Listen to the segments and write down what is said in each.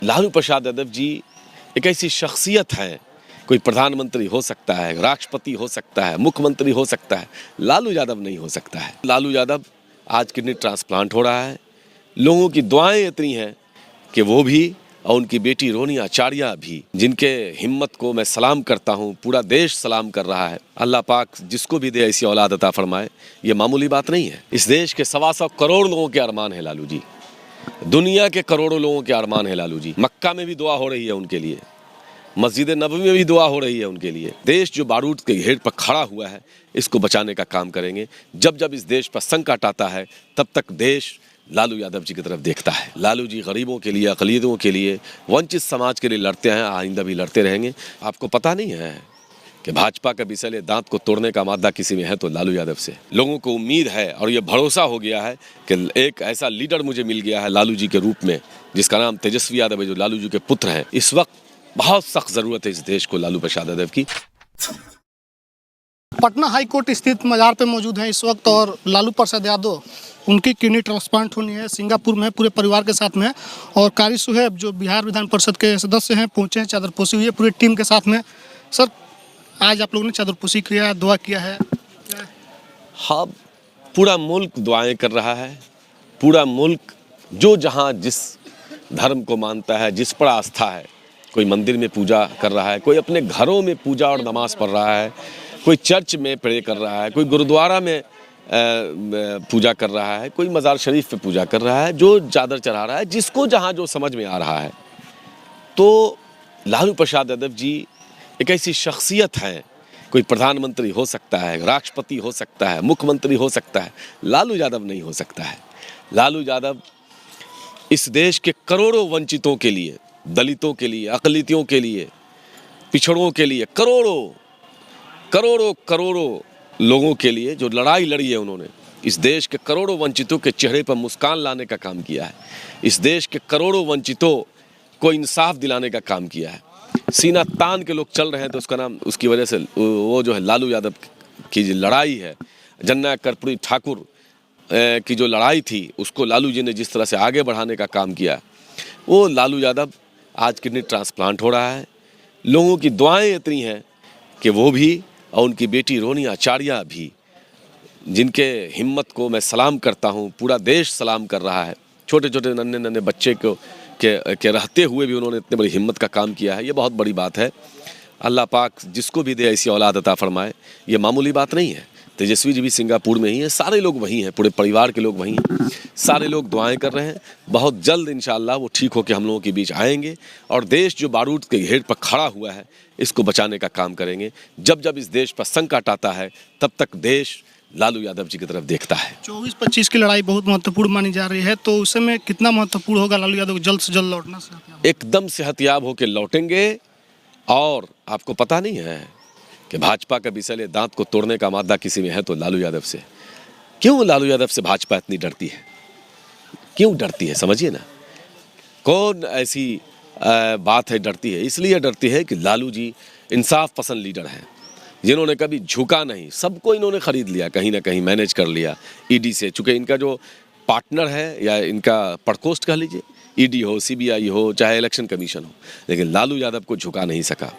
लालू प्रसाद यादव जी एक ऐसी शख्सियत है, कोई प्रधानमंत्री हो सकता है, राष्ट्रपति हो सकता है, मुख्यमंत्री हो सकता है, लालू यादव नहीं हो सकता है। लालू यादव आज किडनी ट्रांसप्लांट हो रहा है। लोगों की दुआएं इतनी हैं कि वो भी और उनकी बेटी रोनी आचार्य भी, जिनके हिम्मत को मैं सलाम करता हूँ, पूरा देश सलाम कर रहा है। अल्लाह पाक जिसको भी दे ऐसी औलाद अता फरमाए, ये मामूली बात नहीं है। इस देश के 125 करोड़ लोगों के अरमान है लालू जी, दुनिया के करोड़ों लोगों के अरमान है लालू जी। मक्का में भी दुआ हो रही है उनके लिए, मस्जिद नबवी में भी दुआ हो रही है उनके लिए। देश जो बारूद के घेर पर खड़ा हुआ है, इसको बचाने का काम करेंगे। जब जब इस देश पर संकट आता है, तब तक देश लालू यादव जी की तरफ देखता है। लालू जी गरीबों के लिए, अक़लियतों के लिए, वंचित समाज के लिए लड़ते हैं, आइंदा भी लड़ते रहेंगे। आपको पता नहीं है कि भाजपा का विषैले दांत को तोड़ने का मादा किसी में है तो लालू यादव से। लोगों को उम्मीद है और ये भरोसा हो गया है कि एक ऐसा लीडर मुझे मिल गया है लालू जी के रूप में, जिसका नाम तेजस्वी यादव है, जो लालू जी के पुत्र हैं। इस वक्त बहुत सख्त जरूरत है इस देश को लालू प्रसाद यादव की। पटना हाई कोर्ट स्थित मजार पे मौजूद है इस वक्त, और लालू प्रसाद यादव उनकी किडनी ट्रांसप्लांट होनी है, सिंगापुर में पूरे परिवार के साथ में। और कारी सुहेब जो बिहार विधान परिषद के सदस्य हैं पहुंचे हैं, चादरपोशी हुई है पूरी टीम के साथ में। सर, आज आप लोगों ने चादरपोशी किया है, दुआ किया है? हाँ, पूरा मुल्क दुआएं कर रहा है। पूरा मुल्क जो जहाँ जिस धर्म को मानता है, जिस पर आस्था है, कोई मंदिर में पूजा कर रहा है, कोई अपने घरों में पूजा और नमाज पढ़ रहा है, कोई चर्च में प्रे कर रहा है, कोई गुरुद्वारा में पूजा कर रहा है, कोई मज़ार शरीफ पे पूजा कर रहा है, जो चादर चढ़ा रहा है, जिसको जहाँ जो समझ में आ रहा है। तो लालू प्रसाद यादव जी एक ऐसी शख्सियत है, कोई प्रधानमंत्री हो सकता है, राष्ट्रपति हो सकता है, मुख्यमंत्री हो सकता है, लालू यादव नहीं हो सकता है। लालू यादव इस देश के करोड़ों वंचितों के लिए, दलितों के लिए, अक़लियतों के लिए, पिछड़ों के लिए, करोड़ों करोड़ों करोड़ों लोगों के लिए जो लड़ाई लड़ी है उन्होंने, इस देश के करोड़ों वंचितों के चेहरे पर मुस्कान लाने का काम किया है। इस देश के करोड़ों वंचितों को इंसाफ दिलाने का काम किया है। सीना तान के लोग चल रहे हैं तो उसका नाम, उसकी वजह से वो जो है लालू यादव की जो लड़ाई है, जननायक कर्पूरी ठाकुर की जो लड़ाई थी, उसको लालू जी ने जिस तरह से आगे बढ़ाने का काम किया, वो लालू यादव आज किडनी ट्रांसप्लांट हो रहा है। लोगों की दुआएं इतनी हैं कि वो भी और उनकी बेटी रोनी आचार्य भी, जिनके हिम्मत को मैं सलाम करता हूँ, पूरा देश सलाम कर रहा है। छोटे छोटे नन्हे नन्हे बच्चे को के रहते हुए भी उन्होंने इतनी बड़ी हिम्मत का काम किया है। ये बहुत बड़ी बात है। अल्लाह पाक जिसको भी दे ऐसी औलाद अता फरमाए, ये मामूली बात नहीं है। तेजस्वी जी भी सिंगापुर में ही है, सारे लोग वहीं हैं, पूरे परिवार के लोग वहीं हैं, सारे लोग दुआएं कर रहे हैं। बहुत जल्द इंशाअल्लाह वो ठीक होकर हम लोगों के बीच आएंगे और देश जो बारूद के घेर पर खड़ा हुआ है, इसको बचाने का काम करेंगे। जब जब इस देश पर संकट आता है, तब तक देश लालू यादव जी की तरफ देखता है। 24-25 की लड़ाई बहुत महत्वपूर्ण मानी जा रही है, तो उस समय कितना महत्वपूर्ण होगा लालू यादव को जल्द से जल्द लौटना? एकदम सेहतयाब होकर लौटेंगे। और आपको पता नहीं है कि भाजपा का विषैले दांत को तोड़ने का मादा किसी में है तो लालू यादव से। क्यों लालू यादव से भाजपा इतनी डरती है? क्यों डरती है, समझिए ना। कौन ऐसी बात है डरती है? इसलिए डरती है कि लालू जी इंसाफ पसंद लीडर हैं, जिन्होंने कभी झुका नहीं। सबको इन्होंने खरीद लिया, कहीं ना कहीं मैनेज कर लिया ईडी से। चूँकि इनका जो पार्टनर है या इनका प्रकोष्ठ कह लीजिए, ईडी हो, सीबीआई हो, चाहे इलेक्शन कमीशन हो, लेकिन लालू यादव को झुका नहीं सका।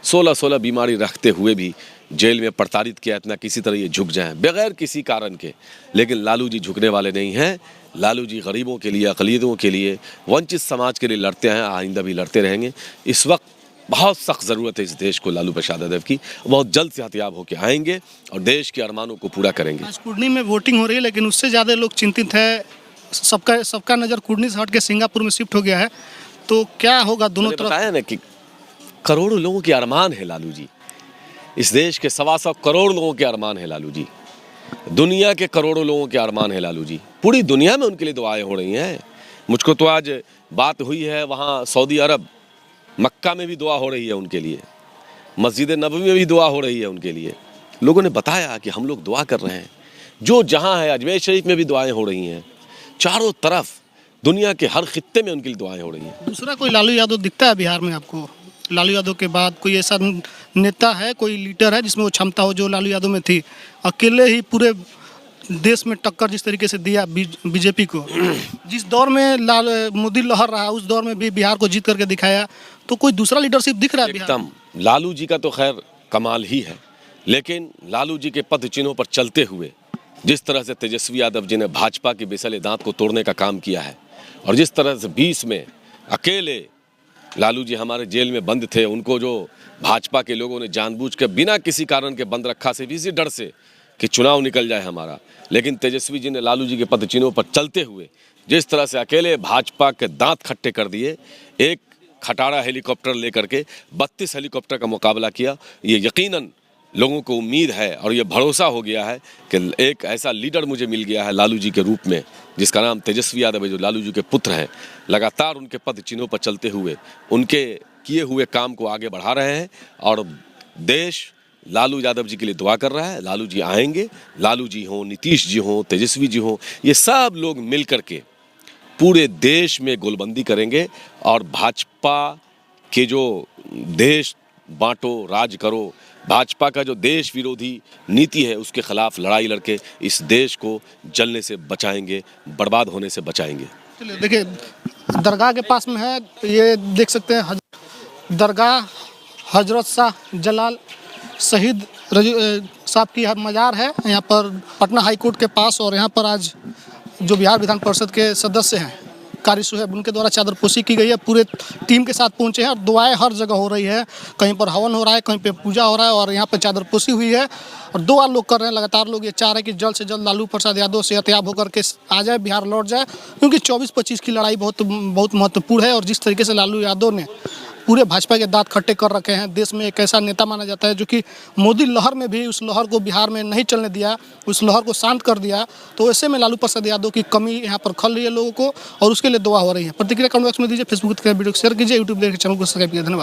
16 बीमारी रखते हुए भी जेल में प्रताड़ित किया, इतना किसी तरह ये झुक जाएं बगैर किसी कारण के। लेकिन लालू जी झुकने वाले नहीं हैं। लालू जी गरीबों के लिए, अक़लियतों के लिए, वंचित समाज के लिए लड़ते हैं, आइंदा भी लड़ते रहेंगे। इस वक्त बहुत सख्त ज़रूरत है इस देश को लालू प्रसाद यादव की। बहुत जल्द सेहतयाब होकर आएंगे और देश के अरमानों को पूरा करेंगे। आज कुर्नी में वोटिंग हो रही है, लेकिन उससे ज़्यादा लोग चिंतित है। सबका नज़र कुर्नी से हट के सिंगापुर में शिफ्ट हो गया है, तो क्या होगा दोनों तरफ? बताया ना कि करोड़ों लोगों के अरमान है लालू जी। इस देश के 125 करोड़ लोगों के अरमान है लालू जी। दुनिया के करोड़ों लोगों के अरमान है लालू जी। पूरी दुनिया में उनके लिए दुआएं हो रही हैं। मुझको तो आज बात हुई है, वहाँ सऊदी अरब मक्का में भी दुआ हो रही है उनके लिए, मस्जिद नबवी में भी दुआ हो रही है उनके लिए। लोगों ने बताया कि हम लोग दुआ कर रहे हैं। जो जहाँ है, अजमेर शरीफ में भी दुआएं हो रही हैं। चारों तरफ दुनिया के हर खित्ते में उनके लिए दुआएं हो रही हैं। दूसरा कोई लालू यादव दिखता है बिहार में आपको? लालू यादव के बाद कोई ऐसा नेता है, कोई लीडर है जिसमें वो क्षमता हो जो लालू यादव में थी? अकेले ही पूरे देश में टक्कर जिस तरीके से दिया बीजेपी को, जिस दौर में मोदी लहर रहा उस दौर में भी बिहार को जीत करके दिखाया, तो कोई दूसरा लीडरशिप दिख रहा है बिहार में? एकदम लालू जी का तो खैर कमाल ही है, लेकिन लालू जी के पद चिन्हों पर चलते हुए जिस तरह से तेजस्वी यादव जी ने भाजपा के बेसले दांत को तोड़ने का काम किया है, और जिस तरह से 20 में अकेले लालू जी हमारे जेल में बंद थे, उनको जो भाजपा के लोगों ने जानबूझ कर बिना किसी कारण के बंद रखा, सिर्फ इसी डर से कि चुनाव निकल जाए हमारा, लेकिन तेजस्वी जी ने लालू जी के पद चिन्हों पर चलते हुए जिस तरह से अकेले भाजपा के दांत खट्टे कर दिए, एक खटारा हेलीकॉप्टर लेकर के 32 हेलीकॉप्टर का मुकाबला किया, ये यकीनन लोगों को उम्मीद है और ये भरोसा हो गया है कि एक ऐसा लीडर मुझे मिल गया है लालू जी के रूप में, जिसका नाम तेजस्वी यादव है, जो लालू जी के पुत्र हैं। लगातार उनके पद चिन्हों पर चलते हुए उनके किए हुए काम को आगे बढ़ा रहे हैं, और देश लालू यादव जी के लिए दुआ कर रहा है। लालू जी आएंगे, लालू जी हों, नीतीश जी हों, तेजस्वी जी हों, ये सब लोग मिल कर के पूरे देश में गोलबंदी करेंगे, और भाजपा के जो देश बांटो राज करो, भाजपा का जो देश विरोधी नीति है, उसके खिलाफ लड़ाई लड़के इस देश को जलने से बचाएंगे, बर्बाद होने से बचाएंगे। चलिए देखिए, दरगाह के पास में है, ये देख सकते हैं दरगाह हजरत शाह जलाल शहीद साहब की मज़ार है यहाँ पर पटना हाई कोर्ट के पास। और यहाँ पर आज जो बिहार विधान परिषद के सदस्य हैं कारी सुहेब, उनके द्वारा चादरपोशी की गई है, पूरे टीम के साथ पहुंचे हैं, और दुआएं हर जगह हो रही है, कहीं पर हवन हो रहा है, कहीं पे पूजा हो रहा है, और यहाँ पर चादरपोशी हुई है, और दुआ लोग कर रहे हैं। लगातार लोग ये चाह रहे हैं कि जल्द से जल्द लालू प्रसाद यादव सेहतयाब होकर के आ जाए, बिहार लौट जाए, क्योंकि 24-25 की लड़ाई बहुत महत्वपूर्ण है। और जिस तरीके से लालू यादव ने पूरे भाजपा के दांत खट्टे कर रखे हैं, देश में एक ऐसा नेता माना जाता है जो कि मोदी लहर में भी उस लहर को बिहार में नहीं चलने दिया, उस लहर को शांत कर दिया। तो ऐसे में लालू प्रसाद यादव की कमी यहाँ पर खल रही है लोगों को, और उसके लिए दुआ हो रही है। प्रतिक्रिया कमेंट बॉक्स में दीजिए, फेसबुक वीडियो शेयर कीजिए, यूट्यूब चैनल को सब्सक्राइब कीजिए। धन्यवाद।